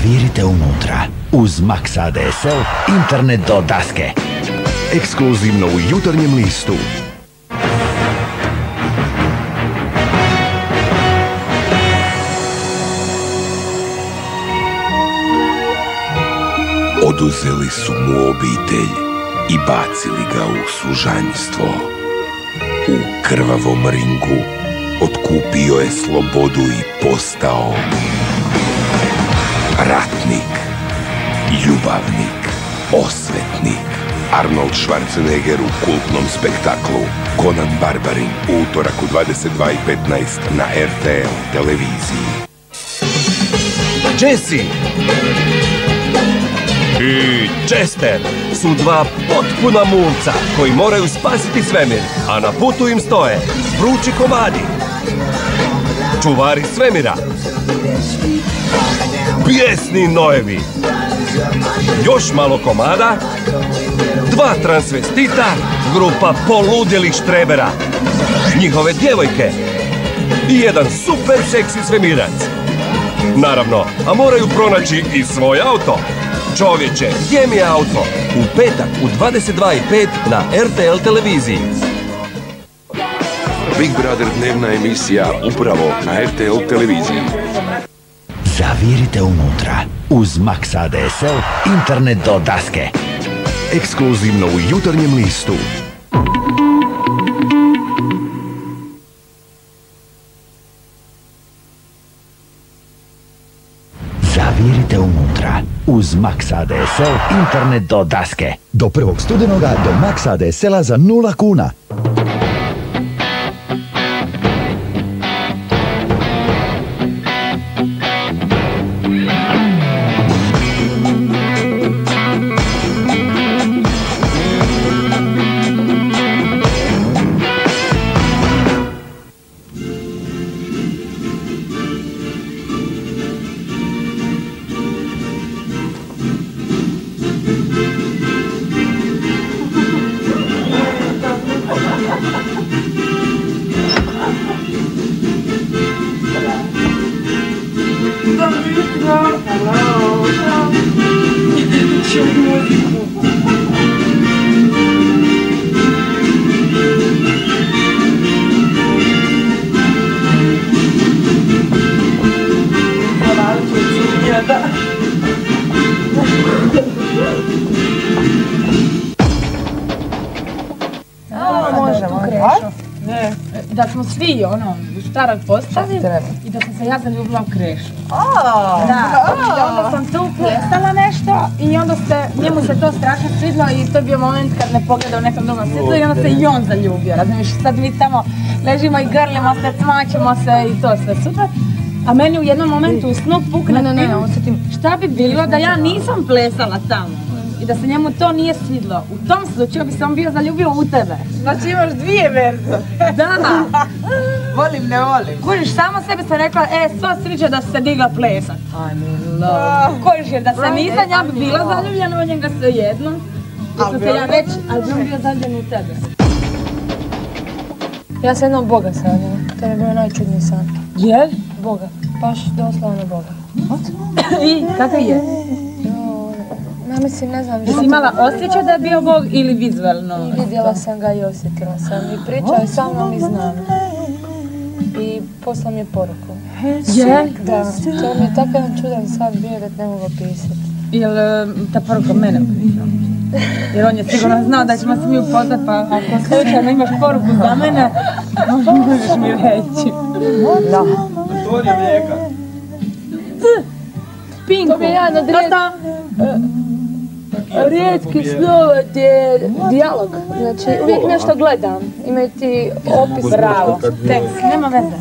Zavirite unutra. Uz Max ADSL internet do daske. Ekskluzivno u Jutarnjem listu. Oduzeli su mu obitelj i bacili ga u služanjstvo. U krvavom ringu otkupio je slobodu i postao ratnik, ljubavnik, osvetnik. Arnold Schwarzenegger u kultnom spektaklu Conan Barbarin, u utorak u 22:15 na RTL televiziji. Jesse i Chester su dva potpuna mulca koji moraju spasiti svemir, a na putu im stoje vrući komadi, čuvari svemira, bijesni nojevi, još malo komada, dva transvestita, grupa poludjelih štrebera, njihove djevojke i jedan super seksi svemirac. Naravno, a moraju pronaći i svoj auto. Čovječe, gdje mi je auto? U petak u 22:05 na RTL televiziji. Big Brother dnevna emisija upravo na RTL televiziji. Zavirite unutra. Uz Max ADSL internet do daske. Ekskluzivno u Jutarnjem listu. Zavirite unutra. Uz Max ADSL internet do daske. Do 1. studenoga do Max ADSL-a za 0 kuna. Da smo svi starog postali i da sam se ja zaljubila u Krešu. I onda sam tu plesala nešto i onda njemu se to strašno svidlo i to je bio moment kad me pogledao u nekom drugom svijetu i onda se i on zaljubio. Razumiješ, sad mi tamo ležimo i grlimo se, cmaćemo se i to sve super. A meni u jednom momentu u snu pukne osjetim šta bi bilo da ja nisam plesala tamo. I da se njemu to nije svidlo. U tom slučaju bi se on bio zaljubio u tebe. Znači imaš dvije verze. Da. Volim, ne volim. Kužiš, samo sebi sam rekla, sva sriđa da se digla plesat. I'm in love. Kužiš, jer da se nisam, ja bi bila zaljubljena u njega svejedno. Jer sam se ja već, ali bi on bio zaljubljen u tebe. Ja sam jednom Boga sanjala. To je bio najčudniji san. Jel? Boga. Baš doslovno Boga. I kakav je? Ja mislim, ne znam. Jesi imala osjećaj da je bio Bog ili vizualno? Vidjela sam ga i osjetila sam. I pričao je sa mnom i znam. I poslao mi je poruku. Je? Da. To mi je tako jedan čudan san bio da ne mogu opisati. Jel ta poruka mene pisao? Jer on je sigurno znao da ćemo se mi upoznat, pa ako slučajno imaš poruku za mene, možeš mi reći. Da. Antonija Mlijeka. Pinku. To mi je jedan od rijetkih snova je dijalog. Znači, uvijek nešto gledam. Imaju ti opis. Bravo. Tekst, nema veze.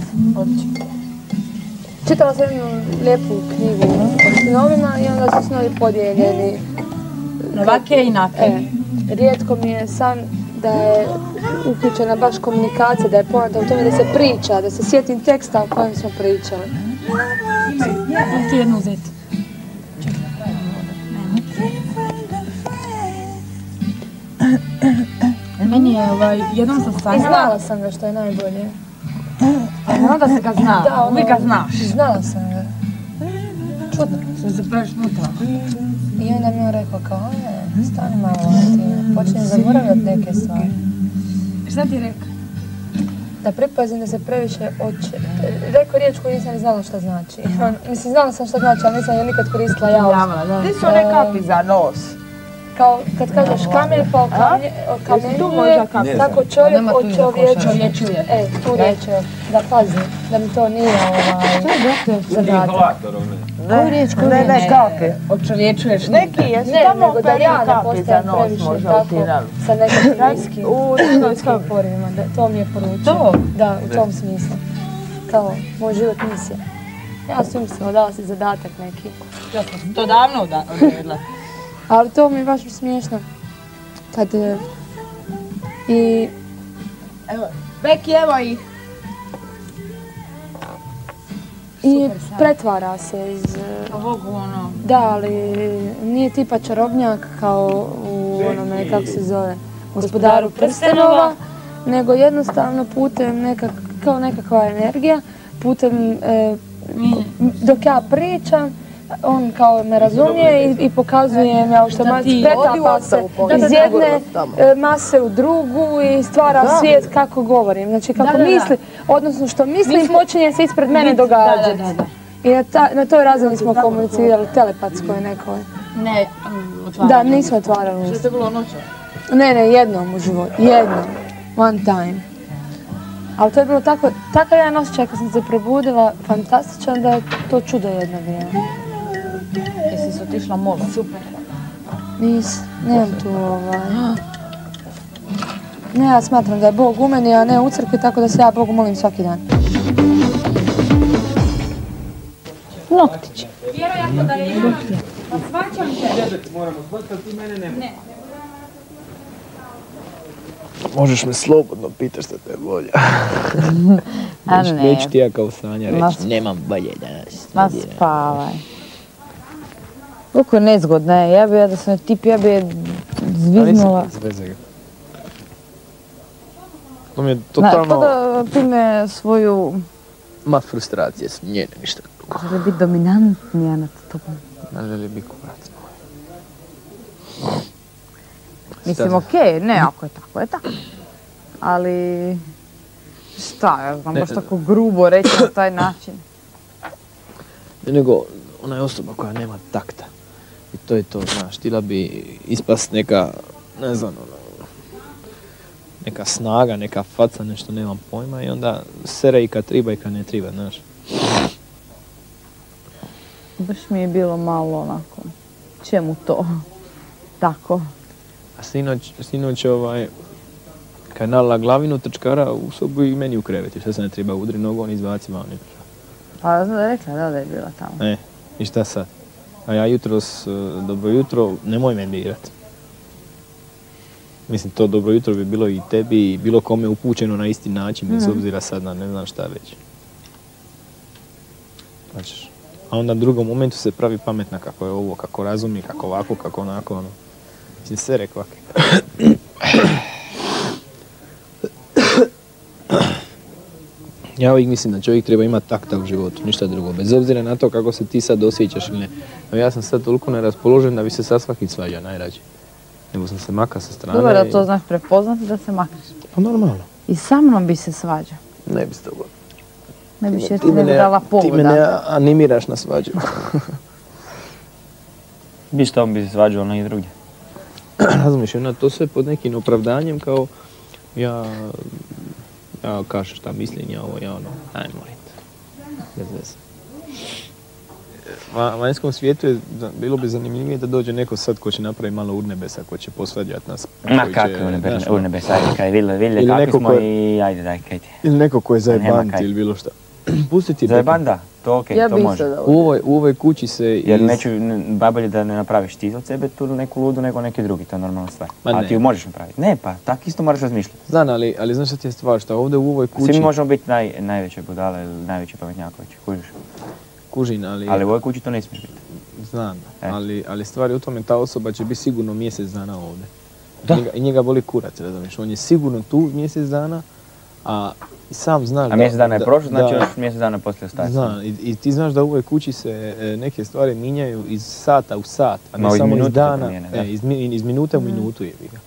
Čitala sam jednu lijepu knjigu o snovima i onda su snovi podijeljeni. Novake i nake. Rijetko mi je san da je uključena baš komunikacija, da je poanta u tome da se priča, da se sjetim teksta o kojem smo pričali. Imam ti jednu uzeti. Meni je jednom sam sanjala. I znala sam ga što je najbolje. Znam da se ga zna, uvijek ga znaš. Znala sam ga. čudno. Što se prešmutao. I onda mi on rekao kao, ne, stani malo, ti počinje zaboravljati neke stvari. Šta ti je rekao? Da pripazim da se previše rekao riječ koju nisam znala šta znači. Mislim, znala sam šta znači, ali nisam je nikad koristila javno. Ti su one kapi za nos. Kao kad kažeš kamen pa okamenjuje, tako čovjek očovječuje. Tu riječ je, da pazim, da mi to nije zadatak. Koju riječ koju ne kapi? Očovječuješ neki, jesi tamo operio kapi za nos možda utirali? Sa nekim ljudskim porivima, to mi je poručio. To? Da, u tom smislu. Kao, moj život misija. Ja sam mislila, dala si zadatak neki. Ja sam to davno odredila. Ali to mi je baš smiješno. Kad... I... Evo, Beki, evo ih. I pretvara se iz... Ovogu ono... Da, ali nije tipa čarobnjak kao u onome, kako se zove, Gospodaru prstenova, nego jednostavno putem kao nekakva energija, putem dok ja pričam, on kao me razumije i pokazuje me automatski, pretapa se iz jedne mase u drugu i stvara svijet kako govorim. Znači kako misli, odnosno što mislim počinje se ispred mene događati. I na toj razini smo komunicirali, telepatskoj nekoj. Ne, otvarali. Da, nismo otvarali. Što je to bilo noću? Ne, jednom u životu, jednom. One time. Ali to je bilo takav jedan osjećaj kad sam se probudila, fantastičan da je to čudo jedno bilo. Jesi se otišla mola? Super. Nemam tu Ne, ja smatram da je Bog u meni, a ne u crkvi, tako da se ja Bogu molim svaki dan. Noktić. Vjerojatno da je ima. Pa svaćam te. Moramo shvatiti, ti mene nema. Ne. Možeš me slobodno pitati što te je volja. A ne. Neću ti ja kao Sanja reći, nemam bolje danas. Ma spavaj. Kako je nezgodno, ja bi da sam tip, ja bi je zviznula. To mi je totalno... Pa da time svoju... Ma frustracije su njene, ništa drugo. Želi biti dominantnija nad tobom. Ne želi biti kurac moj. Mislim, okej, ne, ako je tako. Ali... Šta, ja znam baš tako grubo reći na taj način. Nego, ona je osoba koja nema takta. I to je to, znaš, htjela bi ispast neka, ne znam, neka snaga, neka faca, nešto nemam pojma i onda sere i kad triba i kad ne triba, znaš. Baš mi je bilo malo onako, čemu to? Tako. A sinoć kad je nalila glavinu trčkara u sobu i meni u kreveti, što se ne treba udri nogu, on izbaci van. Pa znam da je rekla da je bila tamo. I šta sad? A ja jutros, dobro jutro, nemoj me dirat. Mislim, to dobro jutro bi bilo i tebi i bilo kome upućeno na isti način, bez obzira sad na ne znam šta već. Znači, a onda u drugom momentu se pravi pametna kako je ovo, kako razumi, kako ovako, kako onako, ono. Mislim, sere kvake. Ja uvijek mislim da čovjek treba imati takta u životu, ništa drugo, bez obzira na to kako se ti sad osjećaš ili ne. No, ja sam sad toliko neraspoložen da bi se sa svakim svađao najrađe. Nego sam se maka sa strane. Dobro da to znaš prepoznati da se makneš. Pa normalno. I sa mnom bi se svađao. Ne bi s tobom. Ne bi še ti ne bi dala povoda. Ti me ne animiraš na svađu. Bi s tobom bi se svađao ono i drugdje. Razumiješ, ona to sve pod nekim opravdanjem kao ja kažem šta mislim, ja ovo, ja ono, aj molim te, bez veze. Vanjskom svijetu je, bilo bi zanimljivije da dođe neko sad ko će napraviti malo urnebesa, ko će posvađati nas. Ma kako urnebesa, ajde, kaj vidjeli kakvi smo i ajde daj, kaj ti. Ili neko ko je zajebant ili bilo šta. Pusti ti zajebant, da, to okej, to može. U ovoj kući se... Jer neću, babolje da ne napraviš ti od sebe tu neku ludu, nego neki drugi, to je normalna stvar. A ti ju možeš napraviti. Ne, pa tak isto moraš razmišljati. Znam, ali znaš šta ti je stvar, šta ovdje u ovoj kući... Svi možemo biti najveće budale ili najveći pametnjakovići, kužiš. Kužin, ali... Ali u ovoj kući to ne smiješ biti. Znam, ali stvar je u tome, ta osoba će biti sigurno mjesec dana ovdje. Da. I njega boli kurac, razumiješ. On je sigurno tu mjesec dana, a I sam znaš A mjesec dana je prošlo, znači još mjesec dana poslije ostaje. Znam, i ti znaš da u ovoj kući se neke stvari mijenjaju iz sata u sat, a ne samo iz dana, iz minute u minutu je ga.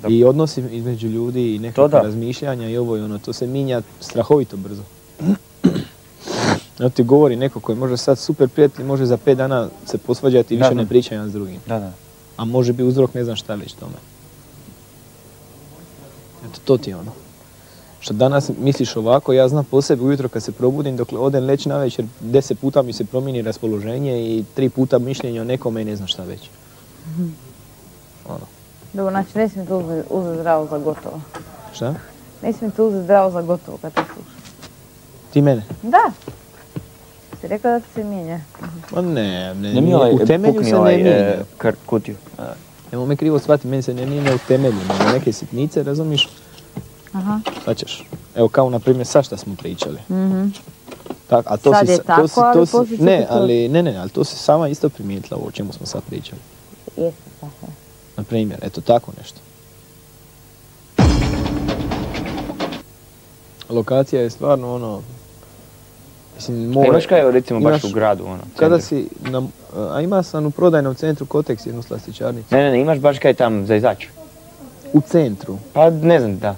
I odnosi između ljudi i nekakve razmišljanja i ovo i ono, to se mijenja strahovito brzo. Evo ti govori neko koji može sad super prijatelj, može za 5 dana se posvađati i više ne priča jedan s drugim. A može biti uzrok ne znam šta već tome. Eto, to ti je ono. Što danas misliš ovako, ja znam po sebi ujutro kad se probudim, dok odem leći navečer, 10 puta mi se promijeni raspoloženje i 3 puta mišljenje o nekome i ne znam šta već. Ono. Dobro, znači ne smijem to uzeti zdravo za gotovo. Šta? Ne smijem to uzeti zdravo za gotovo kad te slušam. Ti mene? Da. Si rekao da ti se mijenja. Ma ne, u temelju se ne mijenja. Kutiju. Nemo me krivo shvati, meni se ne mijenja u temelju, nego neke sitnice, razumiš? Aha. Svaćaš. Evo kao na primjer sad šta smo pričali. Sad je tako, ali poslije će ne, ali to si sama isto primijetila o čemu smo sad pričali. Jeste, tako. Na primjer, eto tako nešto. Lokacija je stvarno ono... Mislim, imaš kaj recimo baš u gradu, ono? Kada si, a ima sam u prodajnom centru Koteks jednu slastičarnicu. Ne, imaš baš kaj tam za izaći? U centru? Pa ne znam, da.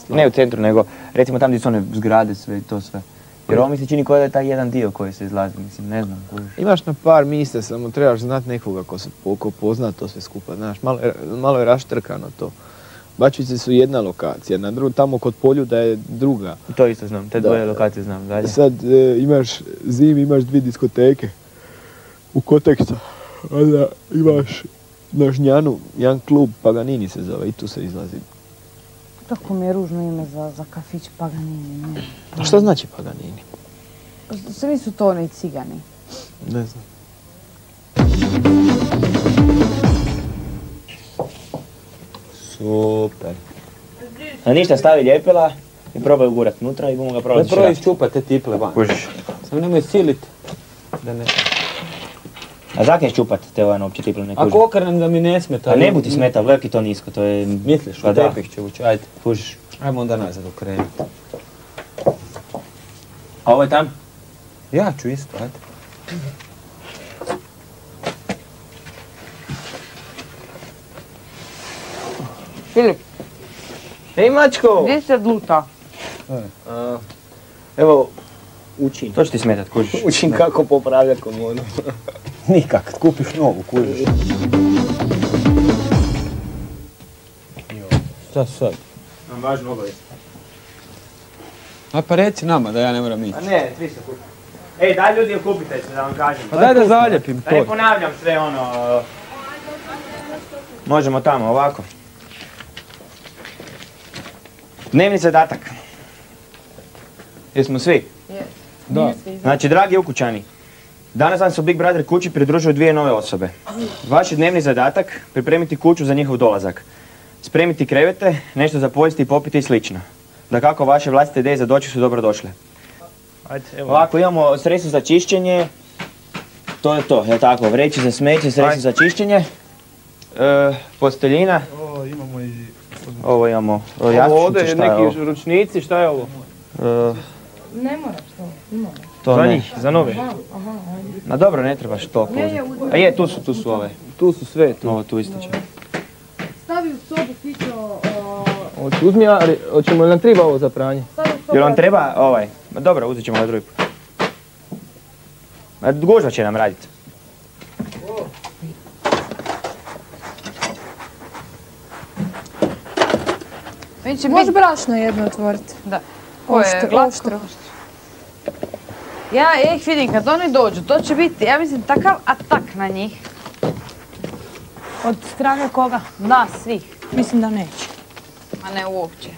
Ne u centru, nego recimo tam gdje su one zgrade sve i to sve. Jer ovo mi se čini kao da je taj jedan dio koji se izlazi, mislim, ne znam. Imaš na par mjesta, samo trebaš znati nekoga ko pozna to sve skupa, znaš, malo je raštrkano to. Bačvice su jedna lokacija, na tamo kod Poljuda je druga. To isto znam, te dvoje lokacije znam, dalje. Sad imaš imaš 2 diskoteke u Koteksu, onda imaš na Žnjanu jedan klub, Paganini se zove, i tu se izlazi. Kako mi je ružno ime za kafić Paganini. A što znači Paganini? Sve nisu to oni cigani. Ne znam. Super. A ništa, stavi ljepila i probaj ugurat unutra i bomo ga probati širati. Ne probaj iščupat te tiple van. Kužiš. Samo nemoj siliti. A zakaj ščupat te ovaj opće tiple ne kužiš? Ako okrenem da mi ne smeta. A ne budi smeta, vleki to nisko, to je... Misliš, u tepih će ući, ajde. Kužiš. Ajmo onda nazad okrenuti. A ovo je tam? Ja ću isto, ajde. Filip. Ej, mačko! Gdje se odluta? Evo, učim. To će ti smetat, kužiš. Učim kako popravljati komodu. Nikak, kupiš novu, kužiš. Šta sad? Imam važnu obavijest. A pa reci nama da ja ne moram ići. A ne, 300 kupi. Ej, daj ljudi okupite se da vam kažem. Pa daj da zaljepim to. Da ne ponavljam sve ono... Možemo tamo, ovako. Dnevni zadatak. Jesmo svi? Da. Znači, dragi ukućani, danas vam se u Big Brother kući pridružuju 2 nove osobe. Vaš je dnevni zadatak pripremiti kuću za njihov dolazak. Spremiti krevete, nešto za pojesti i popiti i slično. Dakako, vaše vlastite ideje za doći su dobro došle. Ovako, imamo sredstvo za čišćenje. To je to, jel' tako? Vreći za smeće, sredstvo za čišćenje. Posteljina. Imamo i... Ovo imamo jastučiće, ovo ovdje je neki ručnici, šta je ovo? Ne moraš to, to za ne. njih, za nove? Aha. Ma dobro, ne trebaš toliko. A je, tu su ove. Tu su sve, tu. Ovo tu ističe. Stavi u sobu Fićo... Uzmi, ali hoćemo li nam treba ovo za pranje? Jel vam treba ovaj? Ma dobro, uzet ćemo na drugi put. Gužva će nam raditi. Može brašno jedno otvoriti. Da. Oštro. Ja ih vidim kad oni dođu, to će biti, ja mislim, takav atak na njih. Od strane koga? Nas, svih. Mislim da neće. Ma ne uopće.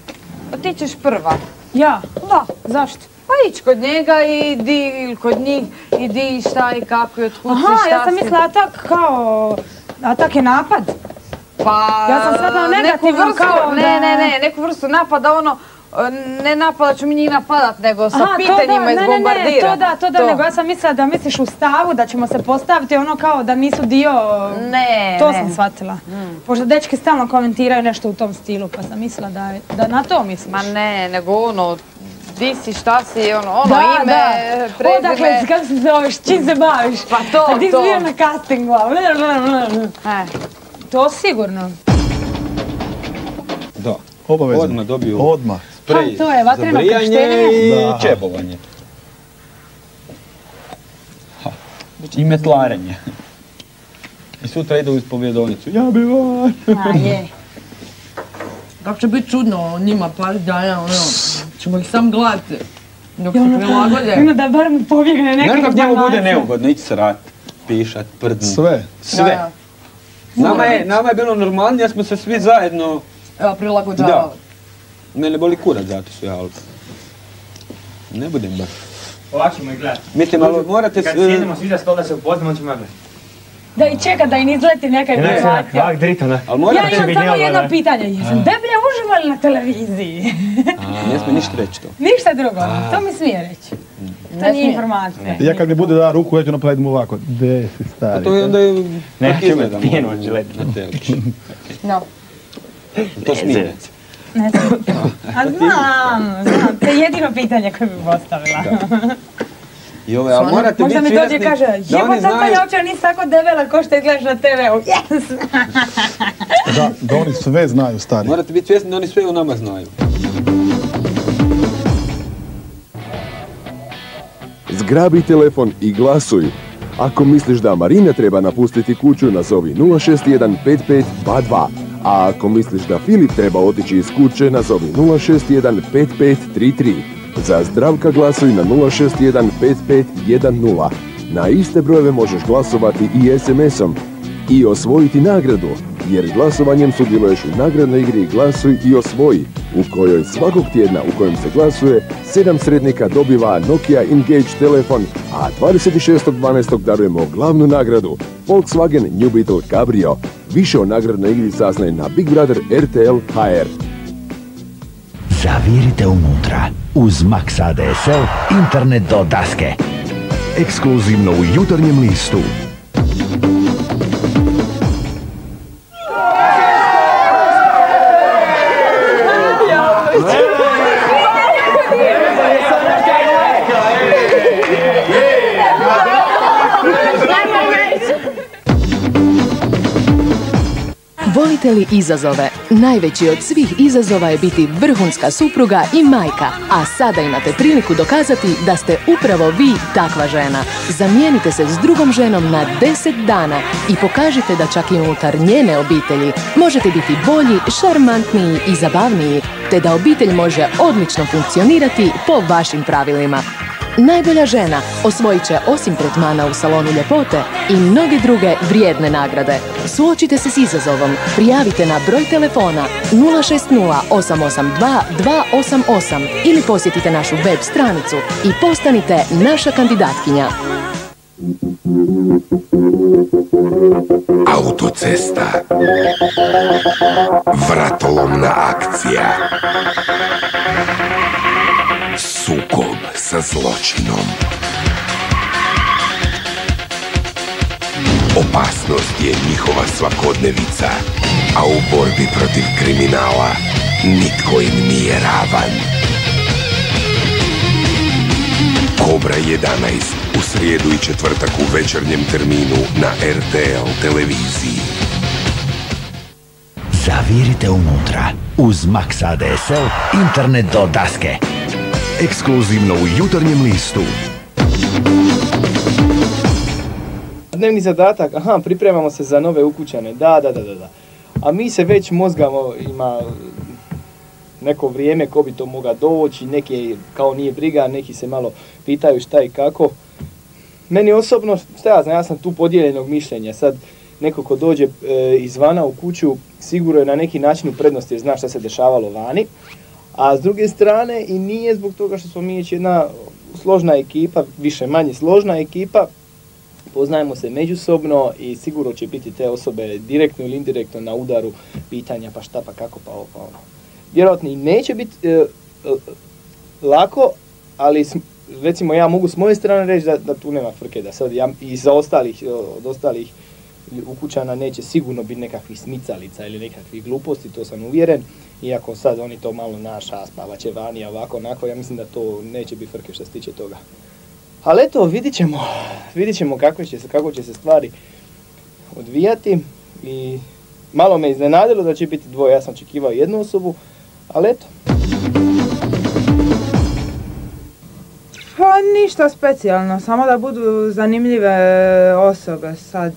Pa ti ćeš prva. Ja? Da. Zašto? Pa ići kod njega i di, ili kod njih i di šta i kako i otkud si šta si. Aha, ja sam mislila atak kao, atak je napad. Pa... Ja sam shvatila negativno kao da... Ne, neku vrstu napada, ono, ne napada ću mi njih napadat, nego sa pitanjima izbombardirat. Ne, to da, nego ja sam mislila da misliš u stavu, da ćemo se postaviti ono kao da nisu dio... Ne, to sam shvatila. Pošto dečki stalno komentiraju nešto u tom stilu, pa sam mislila da na to misliš. Ma ne, nego ono, di si, šta si, ime, prezime. Odakle si, kako se zoveš, čim se baviš? Pa to. A ti si bio na castingu, to sigurno. Da. Obavezno. Odmah dobiju sprej to je vatreno za brijanje krštenje. i čebovanje. I metlarenje. I sutra idu u ispovjedovnicu. Ja bi vas. Je. Kako će biti čudno njima par dana, ćemo ih sam gledati. Dok se prilagode. Ono da bar mu pobjegne neka Nekako njemu bude informacija. neugodno ići srat, pišat, prdnut. Sve. Nama je bilo normalnije, jer smo se svi zajedno... Evo, prilagođavali. Mene boli kurac, zato su ja, ali... Ne budem baš. Ovako ćemo ih gledati. Mislim, ali morate... Kad sjedimo svi za stol da se upoznamo, on ćemo gledati. Da i čeka da im izleti neka informacija. Ja imam samo jedno pitanje, jesam deblje uživo ili na televiziji? Ne smije ništa reći to. Ništa drugo, to mi smije reći. To nije informacija. Ja kad mi bude da ruku, ja ću napraviti mu ovako. De si stari. To je onda je... Ne, ćemo pijenu želeti. No. To smijeti. Ne znam. A znam, to je jedino pitanje koje bi postavila. I ove, ali morate biti možda mi dođe i kaže, jebo tako ja uopće nisi tako debela ko što gledaš na TV-u. Yes! Da oni sve znaju, stari. Morate biti svjesni da oni sve u nama znaju. Zgrabi telefon i glasuj. Ako misliš da Marina treba napustiti kuću, nazovi 061 55 22. A ako misliš da Filip treba otići iz kuće, nazovi 061 55 33. Za Zdravka glasuj na 061 55 10. Na iste brojeve možeš glasovati i SMS-om i osvojiti nagradu, jer glasovanjem sudjeluješ u nagradnoj igri Glasuj i osvoji, u kojoj svakog tjedna u kojem se glasuje, 7 sretnika dobiva Nokia Engage telefon, a 26.12. darujemo glavnu nagradu, Volkswagen New Beetle Cabrio. Više o nagradnoj igri saznaj na Big Brother RTL HR. Zavirite unutra. Uz Max ADSL internet do daske. Ekskluzivno u Jutarnjem listu. Volite li izazove? Najveći od svih izazova je biti vrhunska supruga i majka, a sada imate priliku dokazati da ste upravo vi takva žena. Zamijenite se s drugom ženom na 10 dana i pokažite da čak i unutar njene obitelji možete biti bolji, šarmantniji i zabavniji, te da obitelj može odlično funkcionirati po vašim pravilima. Najbolja žena osvojit će osim tretmana u salonu ljepote i mnoge druge vrijedne nagrade. Suočite se s izazovom, prijavite na broj telefona 060 882 288 ili posjetite našu web stranicu i postanite naša kandidatkinja. Autocesta. Vratolomna akcija. Sukob sa zločinom. Opasnost je njihova svakodnevica, a u borbi protiv kriminala nitko im nije ravan. Kobra 11 u srijedu i četvrtak u večernjem terminu na RTL televiziji. Zavirite unutra. Uz Max ADSL internet do daske. Ekskluzivno u Jutarnjem listu. Dnevni zadatak, pripremamo se za nove ukućane, da. A mi se već mozgamo, ima neko vrijeme ko bi to mogao doći, neki kao nije briga, neki se malo pitaju šta i kako. Meni osobno, ja sam tu podijeljenog mišljenja, sad neko ko dođe izvana u kuću sigurno je na neki način u prednosti jer zna šta se dešavalo vani. A s druge strane i nije zbog toga što smo mi već jedna složna ekipa, više manje složna ekipa, poznajemo se međusobno i sigurno će biti te osobe direktno ili indirektno na udaru pitanja pa šta pa kako pa ovo pa ono. Vjerojatno i neće biti lako, ali recimo ja mogu s moje strane reći da tu nema frke, da sad ja iz ostalih ukućana neće sigurno biti nekakvih smicalica ili nekakvih gluposti, to sam uvjeren. Iako sad oni to malo naša, spavat će vani, ovako, onako, ja mislim da to neće biti frke što se tiče toga. Ali eto, vidit ćemo kako će se stvari odvijati i malo me iznenadilo da će biti dvoje, ja sam očekivao jednu osobu, ali eto. Pa ništa specijalno, samo da budu zanimljive osobe sad.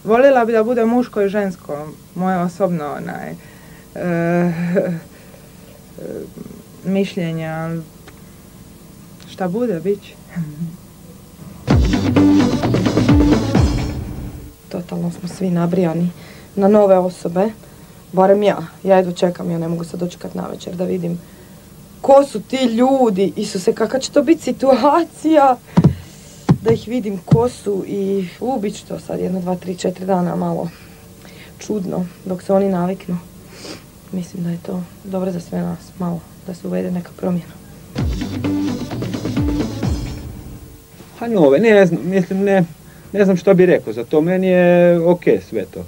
Voljela bi da bude muško i žensko, moje osobno mišljenja. Šta bude, bit će. Totalno smo svi nabrijani na nove osobe, barem ja jedva čekam, ja ne mogu se dočekat navečer da vidim ko su ti ljudi, Isuse, kakva će to biti situacija, da ih vidim ko su i bit će to sad 1, 2, 3, 4 dana malo čudno dok se oni naviknu. Mislim da je to dobro za sve nas, malo da se uvede neka promjena. A nove, ne znam, mislim ne znam što bi rekao za to, meni je ok sve to.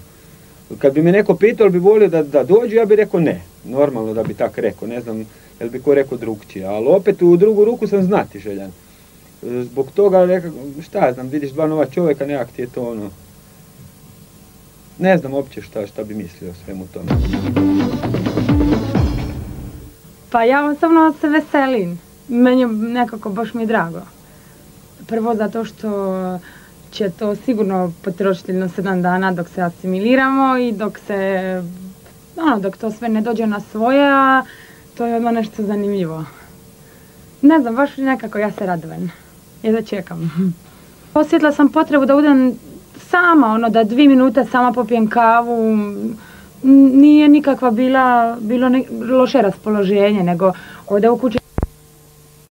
Kad bi me neko pitao bi volio da dođu, ja bi rekao ne. Normalno da bi tak rekao, ne znam jel bi ko rekao drugčije, ali opet u drugu ruku sam znati željan. Zbog toga, šta ja znam, vidiš dva nova čovjeka, nekak ti je to ono... Ne znam uopće šta bi mislio o svemu tome. Pa ja osobno se veselim, meni nekako baš mi je drago. Prvo zato što će to sigurno potrošiti na 7 dana dok se asimiliramo i dok to sve ne dođe na svoje, a to je odmah nešto zanimljivo. Ne znam, baš nekako ja se radujem. Jedva čekam. Osjetila sam potrebu da budem sama, da 2 minute sama popijem kavu. Nije nikakva bilo loše raspoloženje, nego ovdje u kući